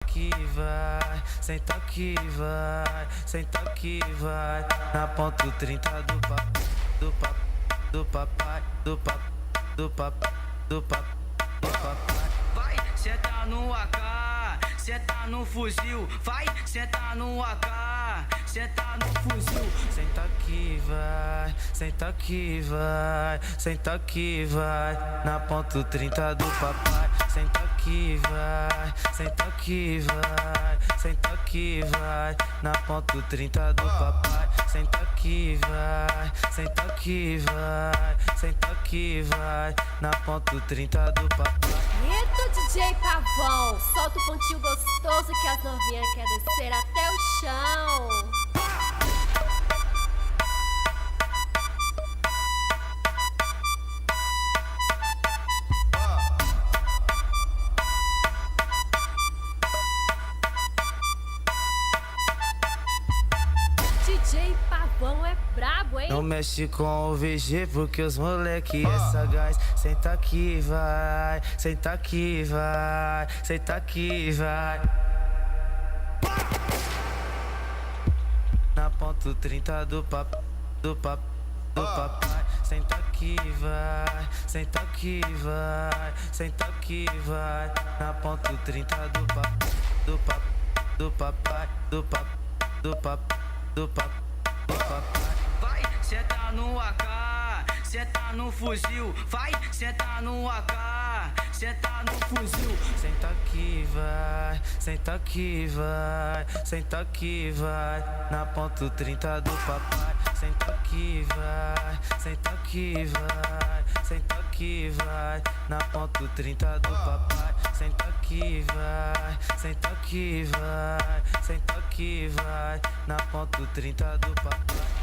que vai, senta que vai, senta que vai. Na ponto 30 do papai, do papai, do papai, do papai, do papai, do papai, do papai. Vai, senta no AK, senta no fuzil. Vai, senta no AK, senta no fuzil. Senta que vai, senta que vai, senta que vai. Na ponto 30 do papai. Senta que vai, senta que vai, senta que vai. Na ponto 30 do papai. Senta que vai, senta que vai, senta que vai. Na ponto 30 do papai. Eita, DJ Pavão, solta o pontinho gostoso que as novinhas querem descer até o chão. DJ Pavão é brabo, hein? Não mexe com o VG porque os moleque é sagaz. Senta que vai, senta que vai, senta que vai. Na ponto 30 do papai, do papai, do papai. Senta que vai, senta que vai, senta que vai. Na ponto 30 do papai, do papai, do papai, do papai, do papai, do papai, do papai. Vai, senta no AK, senta no fuzil. Vai, senta no AK, senta no fuzil. Senta que vai, senta que vai, senta que vai. Na ponto 30 do papai. Senta que vai, senta que vai, senta que vai. Na ponto 30 do papai. Senta que vai, senta que vai, senta que vai. Na ponto 30 do papai.